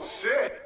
shit.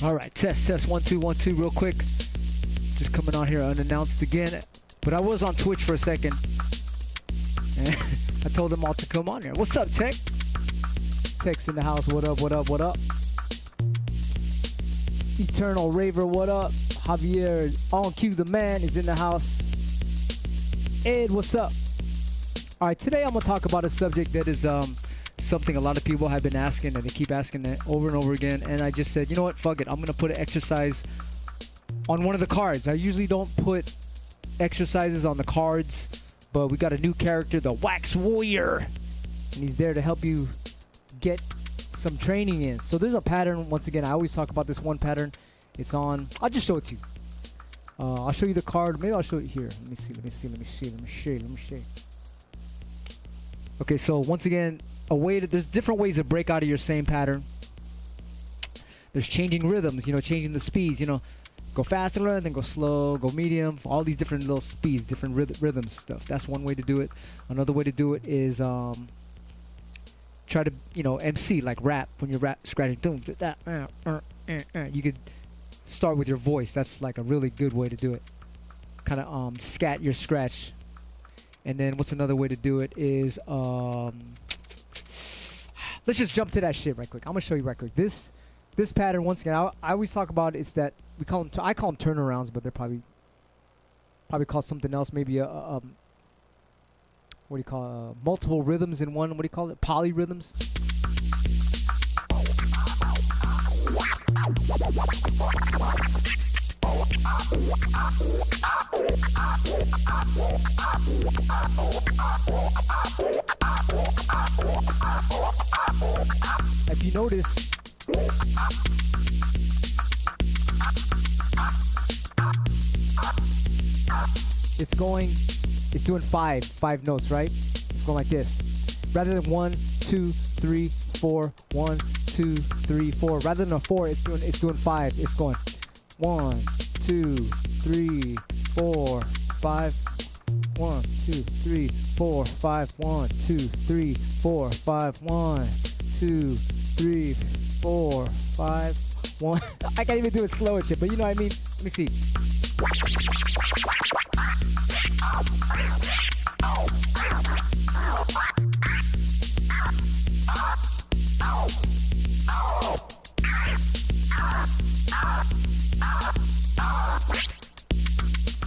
All right, test 1 2 1 2 real quick. Just coming on here unannounced again, but I was on Twitch for a second, and I told them all to come on here. What's up, Tech? Tech's in the house. What up? What up? What up? Eternal Raver. What up? Javier on cue, the man is in the house. Ed, what's up? All right, today I'm gonna talk about a subject that is something a lot of people have been asking, and they keep asking it over and over again, and I just said, you know what, fuck it, I'm gonna put an exercise on one of the cards. I usually don't put exercises on the cards, but we got a new character, the Wax Warrior, and he's there to help you get some training in. So there's a pattern. Once again, I always talk about this one pattern. It's on, I'll just show it to you. I'll show you the card. Maybe I'll show it here. Let me see. Okay, so once again, there's different ways to break out of your same pattern. There's changing rhythms, changing the speeds, go faster and then go slow, go medium, all these different little speeds, different rhythms stuff. That's one way to do it. Another way to do it is try to, MC, like rap. When you rap, scratching, you could start with your voice. That's like a really good way to do it. Kind of scat your scratch. And then what's another way to do it is let's just jump to that shit right quick. I'm gonna show you right quick. This pattern, once again, I always talk about is that I call them turnarounds, but they're probably called something else. Maybe what do you call multiple rhythms in one? What do you call it? Polyrhythms. If you notice, it's doing five notes, right? It's going like this. Rather than 1, 2, 3, 4, 1, 2, 3, 4. Rather than a 4, it's doing 5. It's going 1, 2, 3, 4, 5. 1, 2, 3, 4, 5. 1, 2, 3, 4, 5. 1, 2, 3, 4, 5. 1. I can't even do it slow and shit, but you know what I mean? Let me see.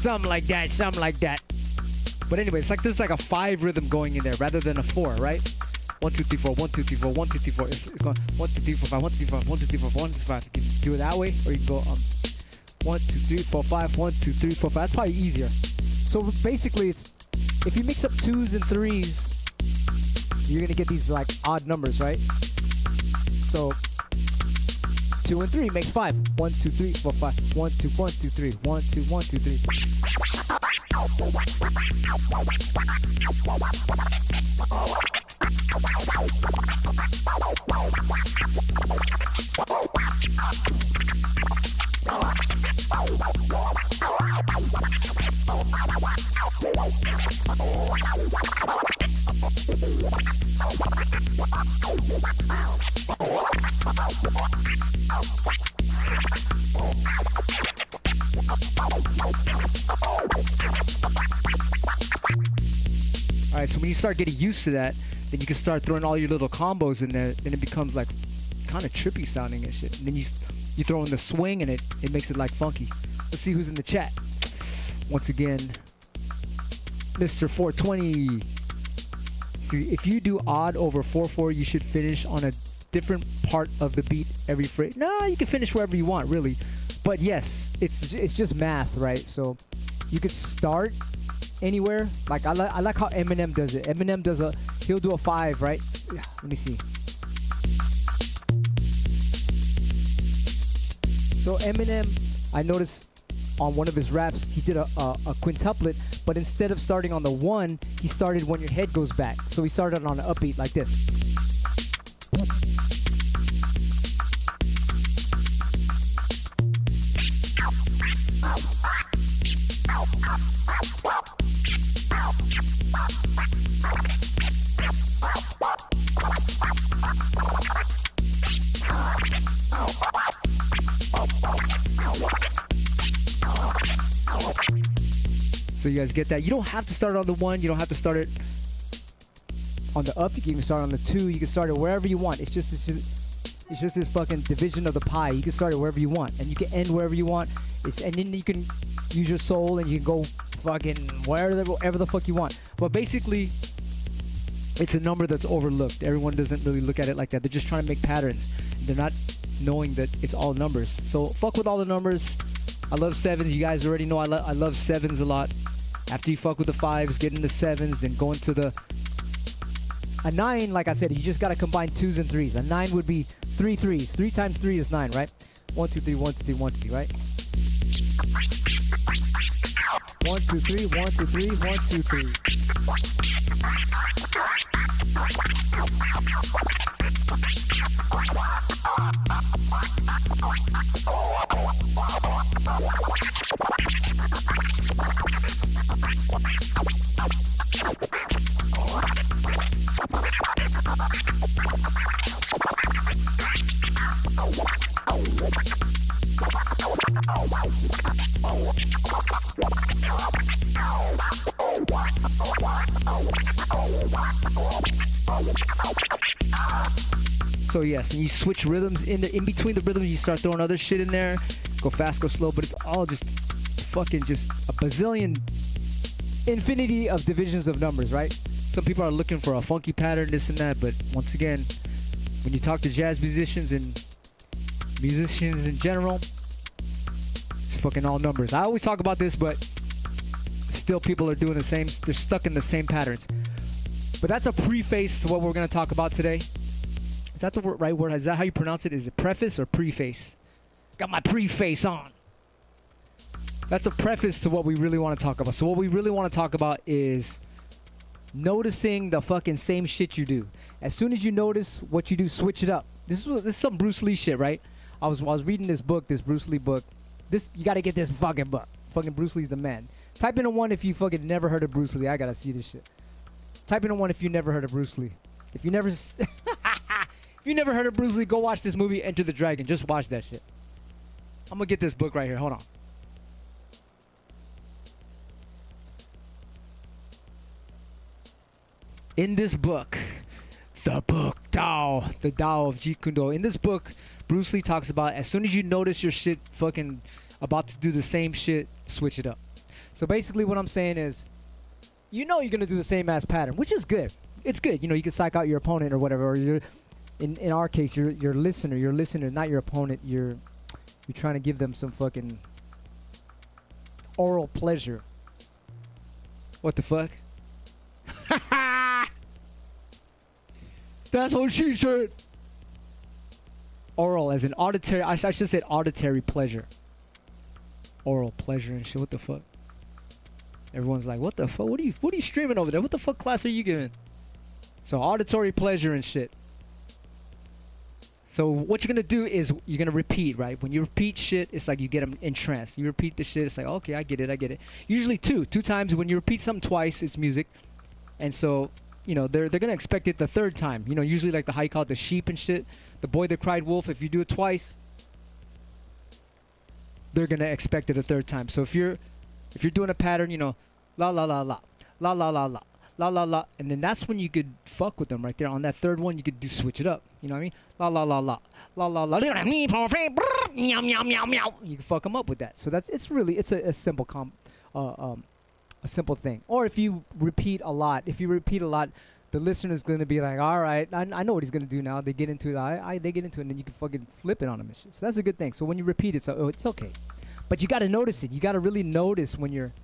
something like that, something like that. But anyway, it's like there's like a 5 rhythm going in there rather than a 4, right? 1 2 3 4 1 2 3 4 1 2 3 4. It's going 1 2 3 4 5 1 2 3 4 1 2 3 4 1 2 3 4 5. You can do it that way, or you can go 1 2 3 4 5 1 2 3 4 5. That's probably easier. So basically, it's if you mix up 2s and 3s, you're gonna get these like odd numbers, right? So 2 and 3 makes 5. 1 2 3 4 5 1 2 1 2 3 1 2 1 2 3. Alright, so when you start getting used to that, then you can start throwing all your little combos in there, and it becomes like kind of trippy sounding and shit. And then you throw in the swing, and it makes it like funky. Let's see who's in the chat. Once again, Mr. 420. See, if you do odd over 4/4, you should finish on a different part of the beat every phrase. No, you can finish wherever you want, really. But yes, it's just math, right? So you could start anywhere. Like I like how Eminem does it. Eminem does he'll do a 5, right? Let me see. So Eminem, I noticed on one of his raps, he did a quintuplet, but instead of starting on the 1, he started when your head goes back. So he started on an upbeat like this. So you guys get that? You don't have to start on the 1. You don't have to start it on the up. You can even start on the 2. You can start it wherever you want. It's just this fucking division of the pie. You can start it wherever you want, and you can end wherever you want. And then you can use your soul, and you can go fucking wherever the fuck you want. But basically, it's a number that's overlooked. Everyone doesn't really look at it like that. They're just trying to make patterns. They're not knowing that it's all numbers. So fuck with all the numbers. I love 7s. You guys already know I love 7s a lot. After you fuck with the 5s, get into 7s, then go into a 9. Like I said, you just gotta combine 2s and 3s. A 9 would be 3 3s. 3 times 3 is 9, right? 1 2 3 1 2 3 1 2 3, right? 1 2 3 1 2 3 1 2 3. So yes, and you switch rhythms in between the rhythms. You start throwing other shit in there. Go fast, go slow, but it's all just fucking just a bazillion, infinity of divisions of numbers, right? Some people are looking for a funky pattern, this and that, but once again, when you talk to jazz musicians and musicians in general, it's fucking all numbers. I always talk about this, but still people are doing the same. They're stuck in the same patterns. But that's a preface to what we're going to talk about today. Is that the right word? Is that how you pronounce it? Is it preface or preface? Got my preface on. That's a preface to what we really want to talk about. So what we really want to talk about is noticing the fucking same shit you do. As soon as you notice what you do, switch it up. This is some Bruce Lee shit, right? I was reading this Bruce Lee book. You got to get this fucking book. Fucking Bruce Lee's the man. Type in a 1 if you fucking never heard of Bruce Lee. I got to see this shit. Type in a 1 if you never heard of Bruce Lee. If you never if you never heard of Bruce Lee, go watch this movie, Enter the Dragon. Just watch that shit. I'm going to get this book right here. Hold on. In this book, the Tao of Jeet Kune Do. In this book, Bruce Lee talks about as soon as you notice your shit fucking about to do the same shit, switch it up. So basically what I'm saying is, you know you're going to do the same ass pattern, which is good. It's good. You know, you can psych out your opponent or whatever. Or you're, in our case, your listener. Your listener, not your opponent. You're trying to give them some fucking oral pleasure. What the fuck? That's what she said. Oral as in auditory. I should say auditory pleasure. Oral pleasure and shit. What the fuck? Everyone's like, what the fuck? What are you streaming over there? What the fuck class are you giving? So auditory pleasure and shit. So what you're gonna do is you're gonna repeat, right? When you repeat shit, it's like you get them entranced. You repeat the shit, it's like, okay, I get it. Usually two times. When you repeat something twice, it's music. And so, you know, they're gonna expect it the third time. You know, usually like the how you call it, the sheep and shit. The boy that cried wolf. If you do it twice, they're gonna expect it a third time. So if you're doing a pattern, you know, la la la la, la la la la, la la la, and then that's when you could fuck with them right there. On that third one, you could do switch it up. You know what I mean? La la la la, la la la. Meow meow meow meow. You can fuck them up with that. So it's a simple a simple thing. Or if you repeat a lot, the listener is going to be like, all right, I know what he's going to do now. They get into it. They get into it, and then you can fucking flip it on them and shit. So that's a good thing. So when you repeat it, it's okay. But you got to notice it. You got to really notice when you're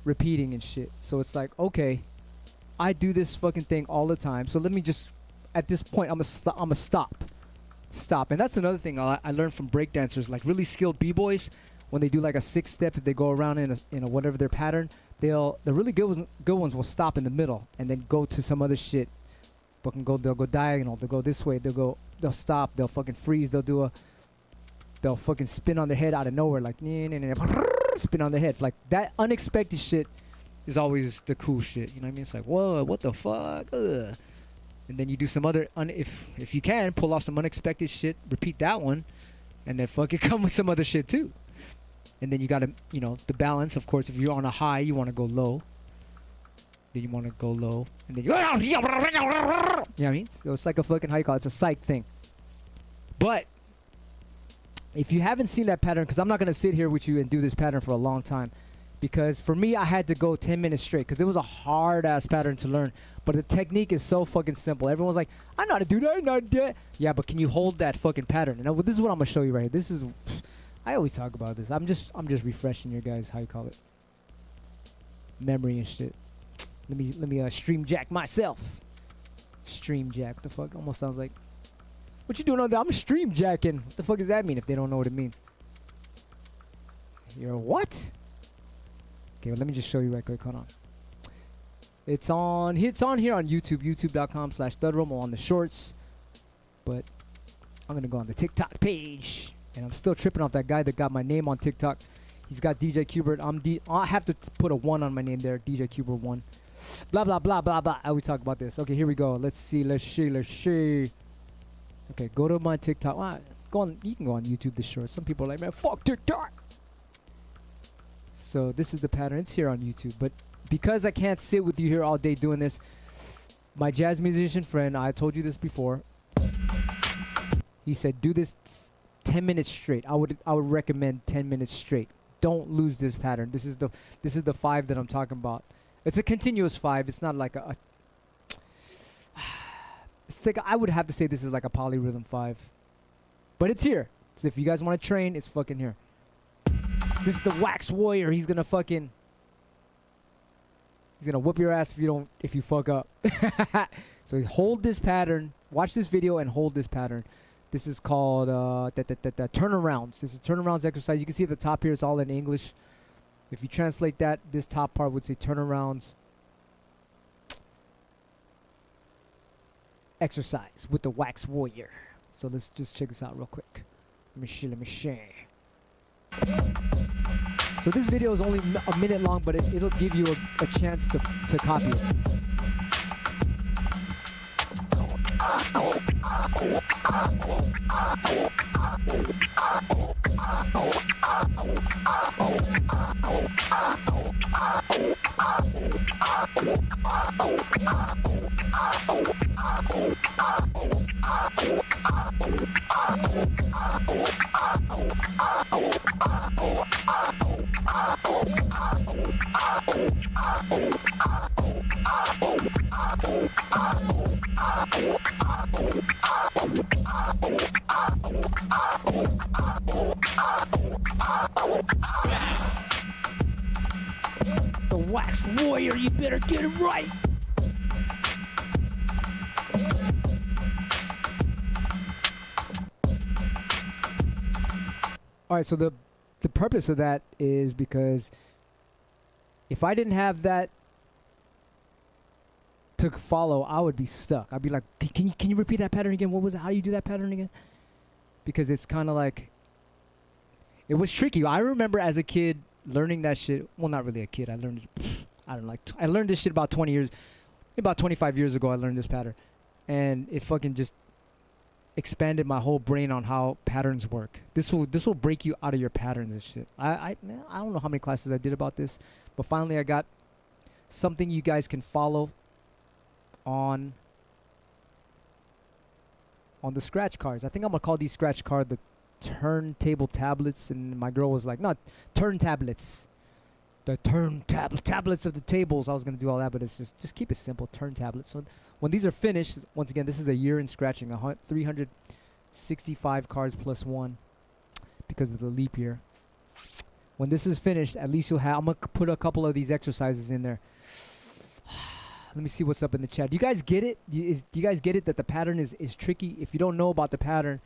repeating and shit. So it's like, okay, I do this fucking thing all the time. So let me just, at this point, I'm a stop. And that's another thing I learned from breakdancers, like really skilled b-boys. When they do like a 6-step, if they go around in a whatever their pattern, the really good ones will stop in the middle and then go to some other shit. They'll go diagonal. They'll go this way. They'll stop. They'll fucking freeze. They'll fucking spin on their head out of nowhere, like spin on their head. Like that unexpected shit is always the cool shit. You know what I mean? It's like, whoa, what the fuck? Ugh. And then you do some other if you can pull off some unexpected shit, repeat that one, and then fucking come with some other shit too. And then you gotta, you know, the balance. Of course, if you're on a high, you want to go low. Then you want to go low, and then you know what I mean? So it's like a fucking, how you call it? It's a psych thing. But if you haven't seen that pattern, because I'm not gonna sit here with you and do this pattern for a long time, because for me I had to go 10 minutes straight because it was a hard ass pattern to learn. But the technique is so fucking simple. Everyone's like, I know how to do that, I know how to do that. Yeah, but can you hold that fucking pattern? And this is what I'm gonna show you right here. This is, I always talk about this. I'm just refreshing your guys, how you call it, memory and shit. Let me stream jack myself. Stream jack. What the fuck? Almost sounds like, what you doing on there? I'm stream jacking. What the fuck does that mean if they don't know what it means? You're what? Okay, well, let me just show you right quick. Hold on. It's on here on YouTube, youtube.com/ThudRomo on the shorts. But I'm gonna go on the TikTok page. And I'm still tripping off that guy that got my name on TikTok. He's got DJ Qbert. I have to put a 1 on my name there. DJ Qbert 1. Blah, blah, blah, blah, blah. I always talk about this. Okay, here we go. Let's see. Okay, go to my TikTok. You can go on YouTube the short. Some people are like, man, fuck TikTok. So this is the pattern. It's here on YouTube. But because I can't sit with you here all day doing this, my jazz musician friend, I told you this before, he said, do this 10 minutes straight. I would recommend 10 minutes straight. Don't lose this pattern. This is the 5 that I'm talking about. It's a continuous 5. It's not like it's like, I would have to say this is like a polyrhythm 5. But it's here. So if you guys want to train, it's fucking here. This is the wax warrior. He's gonna whoop your ass if you fuck up. So hold this pattern. Watch this video and hold this pattern. This is called turnarounds. This is turnarounds exercise. You can see at the top here, it's all in English. If you translate that, this top part would say turnarounds exercise with the wax warrior. So let's just check this out real quick. Let me share. So this video is only a minute long, but it'll give you a chance to copy it. wax warrior, you better get it right. All right, so the purpose of that is because if I didn't have that to follow, I would be stuck. I'd be like, can you repeat that pattern again? What was it? How do you do that pattern again? Because it's kind of like, it was tricky. I remember as a kid learning that shit. Well, not really a kid. I learned it, I don't know, like, I learned this shit about 20 years, about 25 years ago I learned this pattern. And it fucking just expanded my whole brain on how patterns work. This will break you out of your patterns and shit. I don't know how many classes I did about this, but finally I got something you guys can follow on the scratch cards. I think I'm gonna call these scratch cards the turntable tablets, and my girl was like, not turn tablets, the tablets of the tables. I was gonna do all that, but it's just keep it simple, turn tablets. So when these are finished, once again, this is a year in scratching, 365 cards plus one because of the leap year. When this is finished, at least you'll have, I'm gonna put a couple of these exercises in there. Let me see what's up in the chat. Do you guys get it? Do you guys get it that the pattern is tricky? If you don't know about the pattern,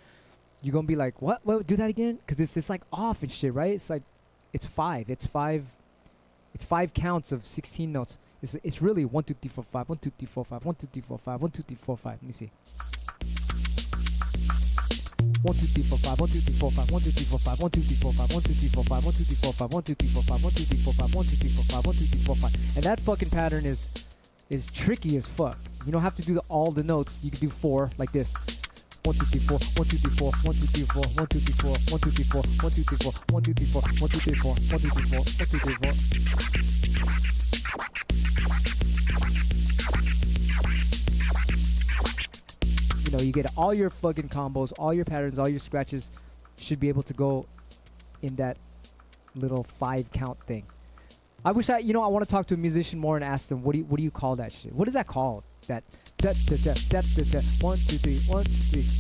you're gonna be like, what? Do that again? Because it's like off and shit, right? It's like, it's five counts of 16 notes. It's really 1 2 3 4 5 1 2 3 4 5 1 2 3 4 5 1 2 3 4 5. Let me see. 1 2 3 4 5 1 2 3 4 5 1 2 3 4 5 1 2 3 4 5 1 2 3 4 5 1 2 3 4 5 1 2 3 4 5 1 2 3 4 5 1 2 3 4 5 1 2 3 4 5. And that fucking pattern is tricky as fuck. You don't have to do all the notes. You can do 4 like this. 1 2 3 4 1 2 3 4 1 2 3 4 1 2 3 4 1 2 3 4 1 2 3 4 1 2 3 4 1 2 3 4 1 2 3 4 1 2 3 4. You know, you get all your fucking combos, all your patterns, all your scratches should be able to go in that little 5 count thing. I wish I want to talk to a musician more and ask them, what do you call that shit? What is that called? That 1 2 3 1 2 3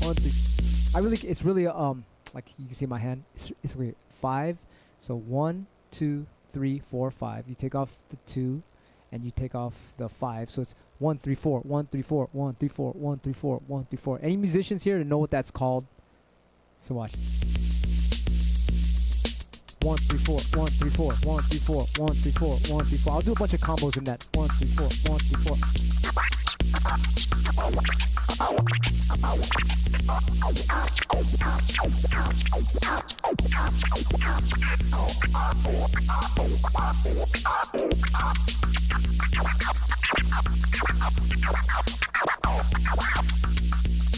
1 3. It's really like you can see my hand. It's really 5. So 1 2 3 4 5. You take off the 2 and you take off the 5. So it's 1 3 4 1 3 4 1 3 4 1 3 4 1 3 4. Any musicians here to know what that's called? So watch. 1 3 4 1 3 4 1 3 4 1 3 4 1 3 4. I'll do a bunch of combos in that. 1 3 4 1 3 4.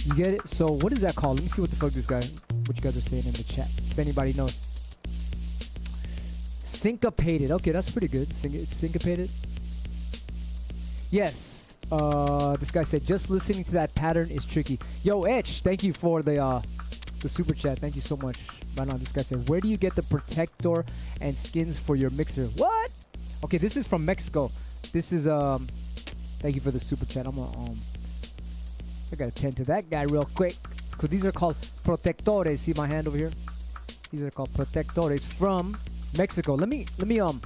You get it? So what is that called? Let me see what the fuck what you guys are saying in the chat. If anybody knows. Syncopated. Okay, that's pretty good. It's syncopated. Yes. This guy said just listening to that pattern is tricky. Yo, Etch, thank you for the super chat. Thank you so much. Right on. This guy said, where do you get the protector and skins for your mixer? What? Okay, this is from Mexico. This is thank you for the super chat. I'm gonna I gotta tend to that guy real quick because these are called protectores. See my hand over here? These are called protectores from Mexico. Let me I'll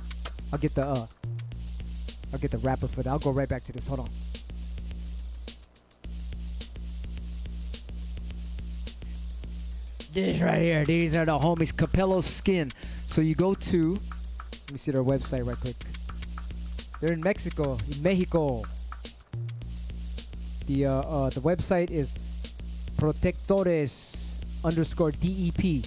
get the wrapper for that. I'll go right back to this. Hold on. This right here. These are the homies Capello skin. So you go to, let me see their website right quick. They're in Mexico, in Mexico. The website is protectores_DEP.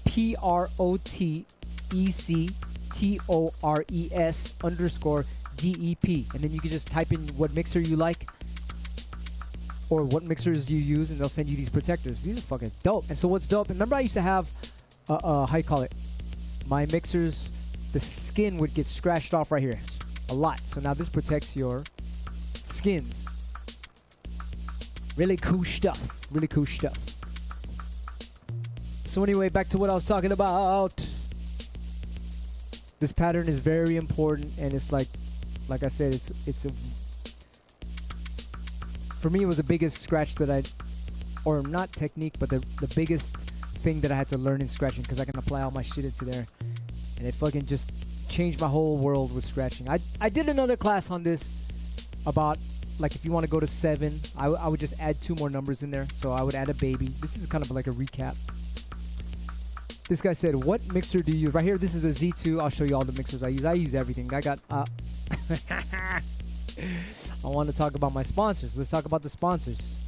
PROTECTORES_DEP. And then you can just type in what mixer you like or what mixers you use, and they'll send you these protectors. These are fucking dope. And so what's dope, remember I used to have how you call it, my mixers, the skin would get scratched off right here a lot. So now this protects your skins. Really cool stuff. Really cool stuff. So anyway, back to what I was talking about. This pattern is very important, and it's like I said, it's a, for me it was the biggest scratch that or not technique, but the biggest thing that I had to learn in scratching, because I can apply all my shit into there, and it fucking just changed my whole world with scratching. I did another class on this about, like, if you want to go to 7, I would just add 2 more numbers in there. So I would add a baby. This is kind of like a recap. This guy said, what mixer do you use? Right here, this is a Z2. I'll show you all the mixers I use. I use everything. I got... I want to talk about my sponsors. Let's talk about the sponsors.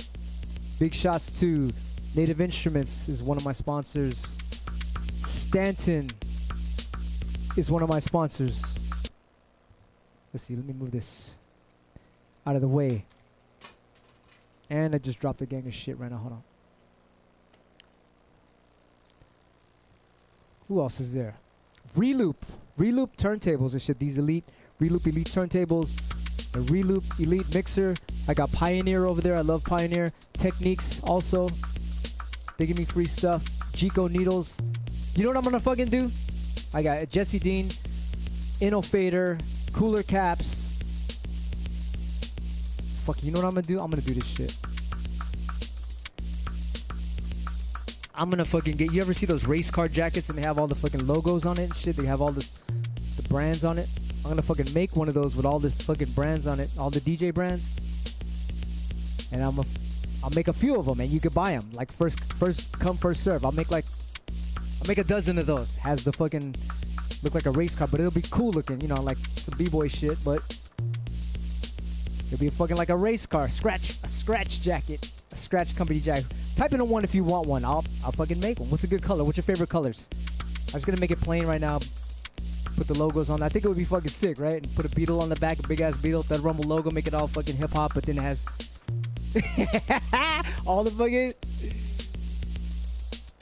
Big shots to Native Instruments is one of my sponsors. Stanton is one of my sponsors. Let's see. Let me move this out of the way. And I just dropped a gang of shit right now. Hold on. Who else is there? Reloop turntables and shit. These Reloop Elite turntables. The Reloop Elite mixer. I got Pioneer over there. I love Pioneer. Techniques also. They give me free stuff. Jico needles. You know what I'm gonna fucking do? I got Jesse Dean, Innofader, cooler caps. Fuck, you know what I'm gonna do? I'm gonna do this shit. I'm gonna fucking get, you ever see those race car jackets and they have all the fucking logos on it and shit? They have all the brands on it. I'm gonna fucking make one of those with all the fucking brands on it, all the DJ brands. And I'll make a few of them and you can buy them. Like first come, first serve. I'll make a dozen of those. Has the fucking, look like a race car, but it'll be cool looking, you know, like some B-boy shit, but it'll be fucking like a race car. A Skratch jacket. A Skratch company jacket. Type in a 1 if you want one. I'll fucking make one. What's a good color? What's your favorite colors? I was gonna make it plain right now. Put the logos on. I think it would be fucking sick, right? And put a beetle on the back, a big ass beetle, that Rumble logo, make it all fucking hip hop, but then it has all the fucking,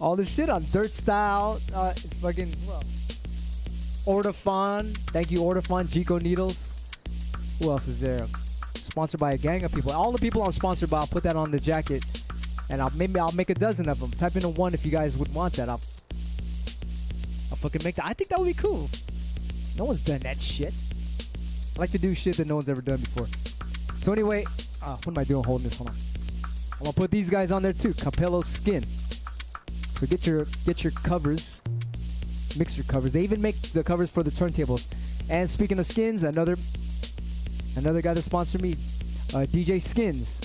all the shit on dirt style. Fucking Ortofon. Thank you, Ortofon. Jico needles. Who else is there? Sponsored by a gang of people. All the people I'm sponsored by, I'll put that on the jacket. And I'll make a dozen of them. Type in a 1 if you guys would want that. I'll fucking make that. I think that would be cool. No one's done that shit. I like to do shit that no one's ever done before. So anyway, what am I doing holding this? Hold on. I'm gonna put these guys on there too. Capello Skin. So get your covers, mixer covers. They even make the covers for the turntables. And speaking of skins, another guy that sponsored me, DJ Skins.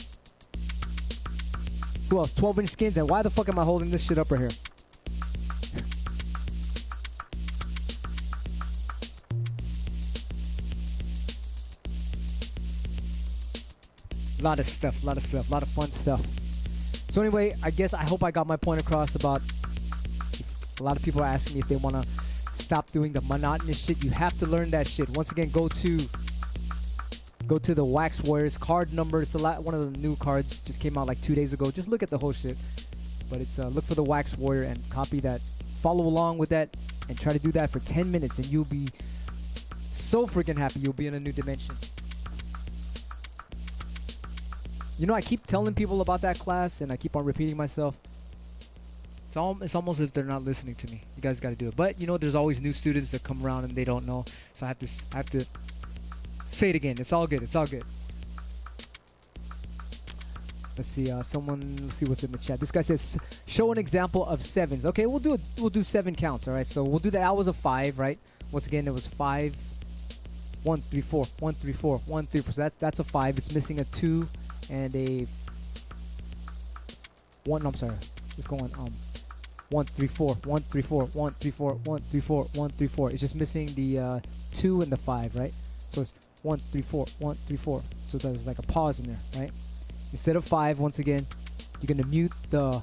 Who else? 12-inch skins. And why the fuck am I holding this shit up right here? A lot of stuff, a lot of fun stuff. So anyway, I hope I got my point across about, a lot of people are asking me if they want to stop doing the monotonous shit. You have to learn that shit. Once again, go to the Wax Warriors card number. It's one of the new cards, just came out like 2 days ago. Just look at the whole shit. But it's look for the Wax Warrior and copy that. Follow along with that and try to do that for 10 minutes and you'll be so freaking happy. You'll be in a new dimension. You know, I keep telling people about that class and I keep on repeating myself. It's almost as if they're not listening to me. You guys got to do it. But you know, there's always new students that come around and they don't know. So I have to say it again. It's all good. It's all good. Let's see. Let's see what's in the chat. This guy says, show an example of 7s. Okay, we'll do 7 counts. All right. So we'll do that was a 5, right? Once again, it was 5, 1, 3, 4, 1, 3, 4, 1, 3, 4. So that's a 5. It's missing a 2 and a 1. I'm sorry. It's going 1, 3, 4, 1, 3, 4, 1, 3, 4, 1, 3, 4, 1, 3, 4. It's just missing the 2 and the 5, right? So it's 1, 3, 4, 1, 3, 4. So there's like a pause in there, right? Instead of 5, once again, you're gonna mute the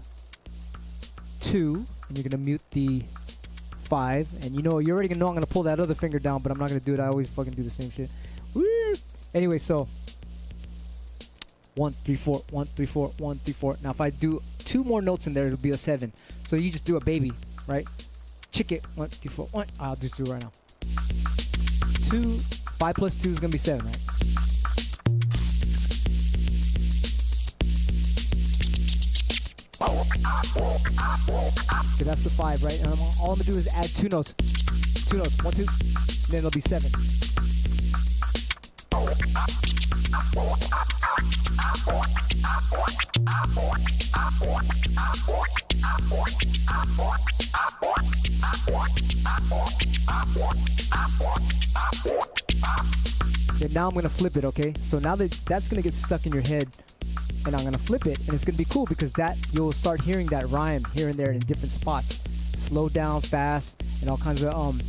2 and you're gonna mute the 5. And you know, you're already gonna know I'm gonna pull that other finger down, but I'm not gonna do it. I always fucking do the same shit. Woo! Anyway, so 1, 3, 4, 1, 3, 4, 1, 3, 4. Now if I do 2 more notes in there, it'll be a 7. So you just do a baby, right? Chick it. 1, 3, 4, 1. I'll just do it right now. 2, 5 plus 2 is gonna be 7, right? Okay, that's the 5, right? And all I'm gonna do is add 2 notes. 2 notes. 1, 2. And then it'll be 7. Then now I'm gonna flip it, okay? So now that's gonna get stuck in your head, and I'm gonna flip it, and it's gonna be cool because that you'll start hearing that rhyme here and there in different spots, slow down, fast, and all kinds of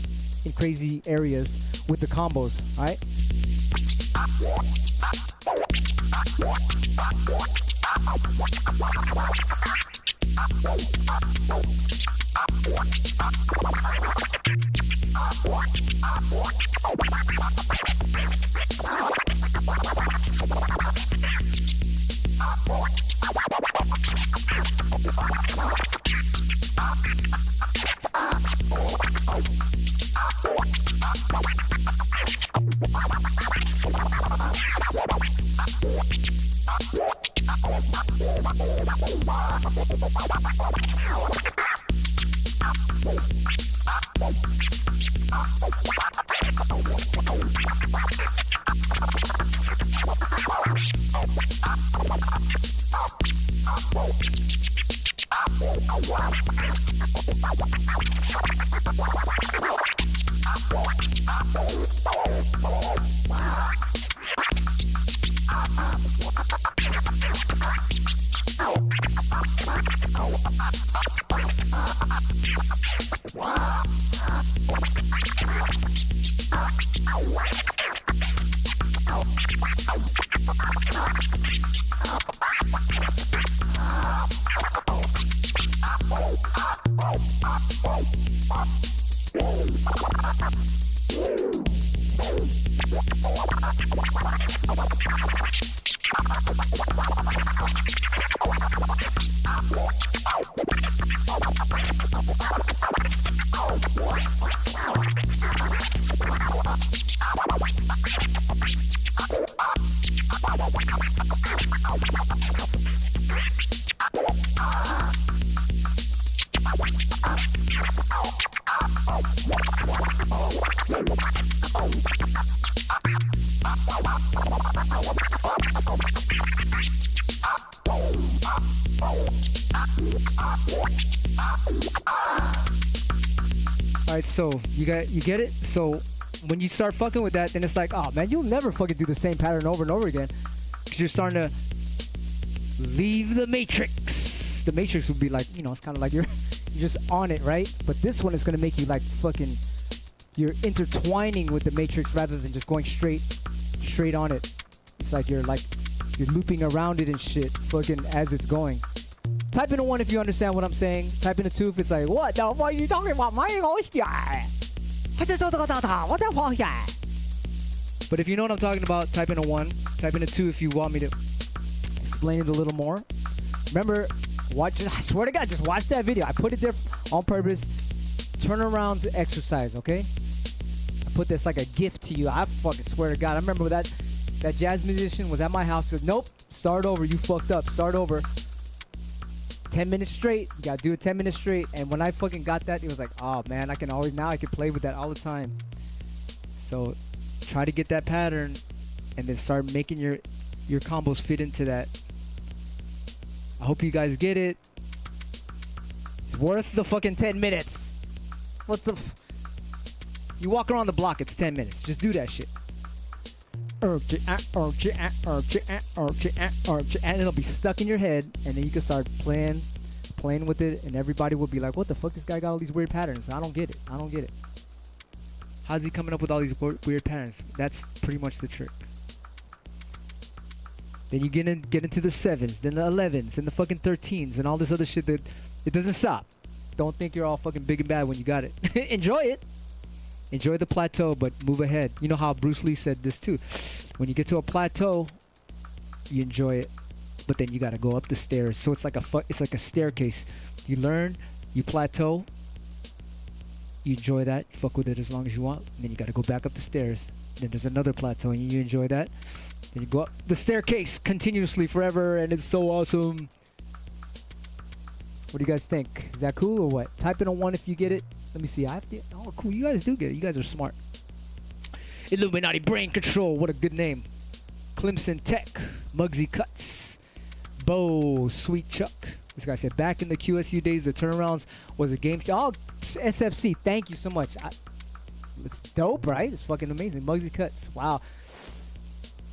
in crazy areas with the combos. All right. Alright, so you get it? So when you start fucking with that, then it's like, oh man, you'll never fucking do the same pattern over and over again. Because you're starting to leave the matrix. The matrix would be like, you know, it's kind of like you're just on it, right? But this one is going to make you like fucking, you're intertwining with the matrix rather than just going straight on it. It's like you're looping around it and shit, fucking as it's going. Type in a 1 if you understand what I'm saying. Type in a 2 if it's like, what the fuck are you talking about? What the fuck? But if you know what I'm talking about, type in a 1. Type in a 2 if you want me to explain it a little more. Remember, watch it. I swear to God, just watch that video. I put it there on purpose. Turnarounds exercise, okay? I put this like a gift to you. I fucking swear to God. I remember that jazz musician was at my house. Said, nope, start over. You fucked up. Start over. 10 minutes straight. You gotta do it 10 minutes straight. And when I fucking got that, it was like, oh man, I can play with that all the time. So try to get that pattern and then start making your combos fit into that. I hope you guys get it. It's worth the fucking 10 minutes. What's the you walk around the block, it's 10 minutes. Just do that shit. And it'll be stuck in your head, and then you can start playing with it, and everybody will be like, what the fuck, this guy got all these weird patterns? I don't get it. How's he coming up with all these weird patterns? That's pretty much the trick. Then you get into the 7s, then the 11s, then the fucking 13s, and all this other shit that it doesn't stop. Don't think you're all fucking big and bad when you got it. Enjoy it. Enjoy the plateau, but move ahead. You know how Bruce Lee said this too. When you get to a plateau, you enjoy it, but then you gotta go up the stairs. So it's like a staircase. You learn, you plateau, you enjoy that, you fuck with it as long as you want, and then you gotta go back up the stairs. Then there's another plateau, and you enjoy that. Then you go up the staircase continuously forever, and it's so awesome. What do you guys think? Is that cool or what? Type in a 1 if you get it. Let me see. Oh, cool. You guys do get it. You guys are smart. Illuminati Brain Control. What a good name. Clemson Tech. Muggsy Cuts. Bo. Sweet Chuck. This guy said, back in the QSU days, the turnarounds was a game. Oh, SFC. Thank you so much. It's dope, right? It's fucking amazing. Muggsy Cuts. Wow.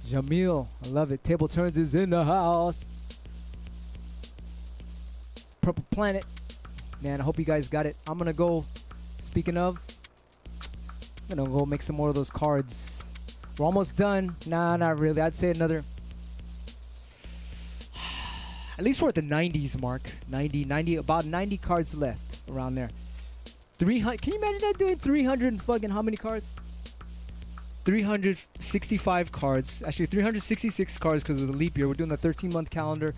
Jamil, I love it. Table Turns is in the house. Purple Planet. Man, I hope you guys got it. I'm going to go, speaking of, I'm going to go make some more of those cards. We're almost done. Nah, not really. I'd say another, at least we're at the 90s mark. 90, about 90 cards left around there. 300, can you imagine that doing 300 and fucking how many cards? 365 cards. Actually, 366 cards because of the leap year. We're doing the 13-month calendar.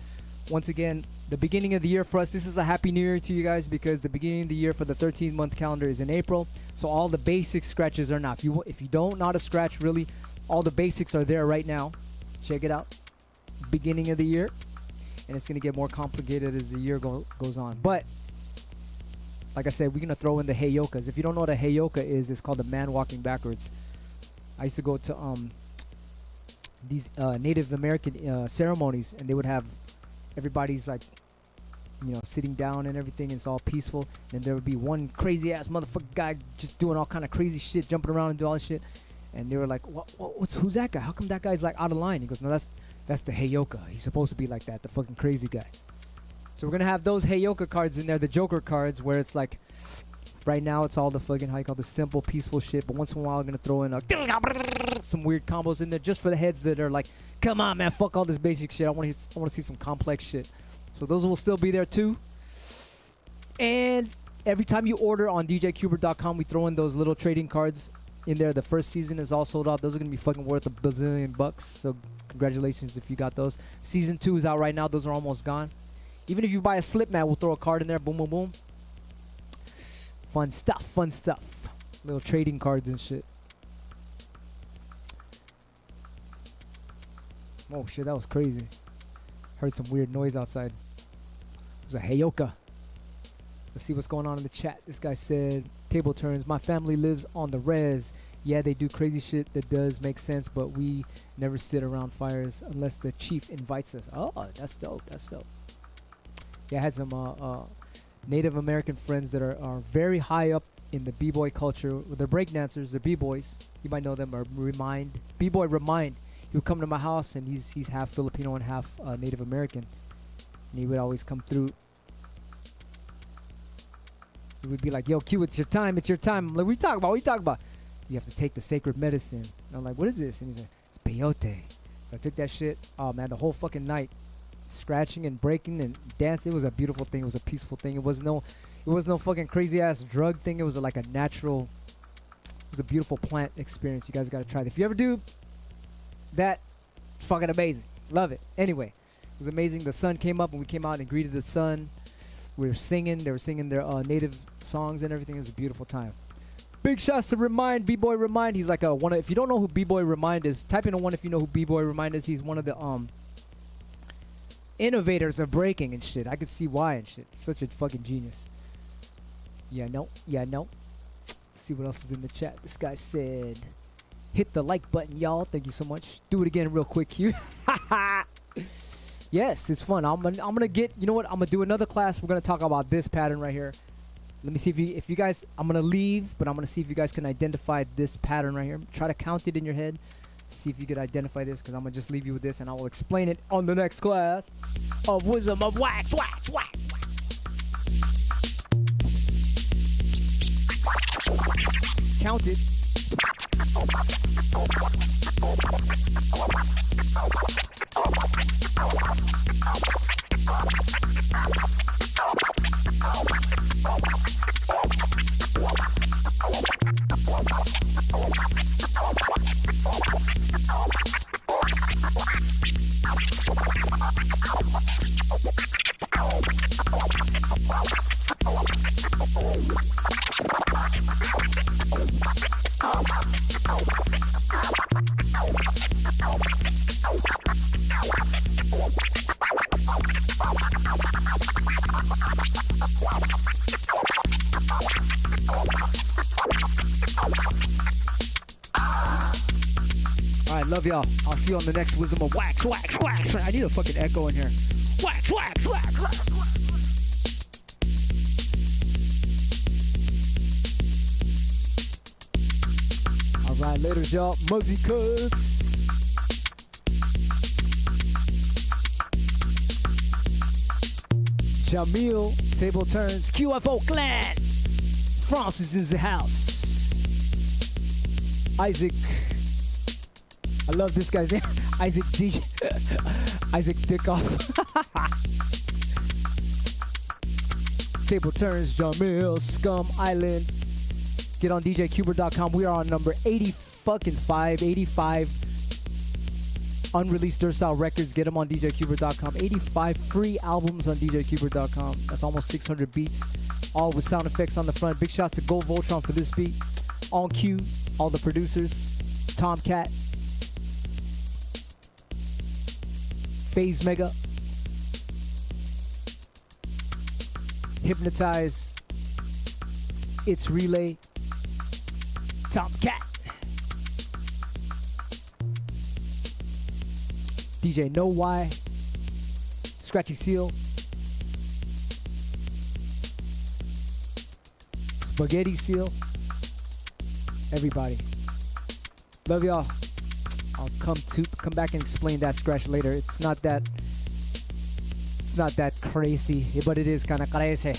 Once again, the beginning of the year for us, this is a happy new year to you guys because the beginning of the year for the 13-month calendar is in April. So all the basic scratches are now. If you don't know how to scratch, really, all the basics are there right now. Check it out. Beginning of the year. And it's going to get more complicated as the year goes on. But, like I said, we're going to throw in the heyokas. If you don't know what a heyoka is, it's called the man walking backwards. I used to go to these Native American ceremonies, and they would have everybody's like, you know, sitting down and everything. And it's all peaceful. And there would be one crazy ass motherfucker guy just doing all kind of crazy shit, jumping around and doing all this shit. And they were like, who's that guy? How come that guy's like out of line? He goes, no, that's the heyoka. He's supposed to be like that, the fucking crazy guy. So we're gonna have those heyoka cards in there, the Joker cards, where it's like, right now it's all the fucking, how you call the simple, peaceful shit. But once in a while, I'm gonna throw in some weird combos in there just for the heads that are like, come on, man, fuck all this basic shit. I want to see some complex shit. So those will still be there too. And every time you order on djqbert.com, we throw in those little trading cards in there. The first season is all sold out. Those are gonna be fucking worth $1 bazillion. So congratulations if you got those. Season 2 is out right now. Those are almost gone. Even if you buy a slip mat, we'll throw a card in there. Boom, boom, boom. Fun stuff, fun stuff. Little trading cards and shit. Oh shit, that was crazy. Heard some weird noise outside. It was a heyoka. Let's see what's going on in the chat. This guy said, table turns. My family lives on the res. Yeah, they do crazy shit that does make sense, but we never sit around fires unless the chief invites us. Oh, that's dope. That's dope. Yeah, I had some Native American friends that are very high up in the b-boy culture. They're breakdancers, they're b-boys. You might know them, or B-boy Remind. He would come to my house, and he's half Filipino and half Native American. And he would always come through. He would be like, yo, Q, it's your time, it's your time. I'm like, what are you talking about? What are you talking about? You have to take the sacred medicine. And I'm like, what is this? And he's like, it's peyote. So I took that shit. Oh, man, the whole fucking night. Scratching and breaking and dancing. It was a beautiful thing. It was a peaceful thing. It was no fucking crazy ass drug thing. It was like a natural, it was a beautiful plant experience. You guys got to try it. If you ever do that, fucking amazing. Love it. Anyway, it was amazing. The sun came up and we came out and greeted the sun. We were singing. They were singing their native songs and everything. It was a beautiful time. Big shouts to Remind, B-Boy Remind. He's like a one. If you don't know who B-Boy Remind is, type in a one if you know who B-Boy Remind is. He's one of the innovators of breaking and shit. I could see why and shit. Such a fucking genius. Yeah, no. Let's see what else is in the chat. This guy said, hit the like button, y'all. Thank you so much. Do it again real quick, Q. Yes, it's fun. I'm gonna get, you know what? I'm gonna do another class. We're gonna talk about this pattern right here. Let me see if you guys, I'm gonna leave, but I'm gonna see if you guys can identify this pattern right here. Try to count it in your head. See if you could identify this, because I'm going to just leave you with this, and I will explain it on the next class of Wisdom of Wax. Count it. Love y'all. I'll see you on the next Wisdom of Wax. I need a fucking echo in here. Wax. All right, later, y'all. Muzzy cuz. Jamil, table turns, QFO clan. France is in the house. Isaac. I love this guy's name. Isaac D. Isaac Dickoff. Table turns, Jamil, Scum Island. Get on DJQbert.com. We are on number 85. Unreleased Durstyle records. Get them on DJQbert.com. 85 free albums on DJQbert.com. That's almost 600 beats. All with sound effects on the front. Big shouts to Gold Voltron for this beat. On cue, all the producers. Tomcat. Phase Mega. Hypnotize. It's Relay. Tomcat. DJ Know Why. Scratchy Seal. Spaghetti Seal. Everybody. Love y'all. I'll come back and explain that scratch later. It's not that crazy, but it is kind of crazy.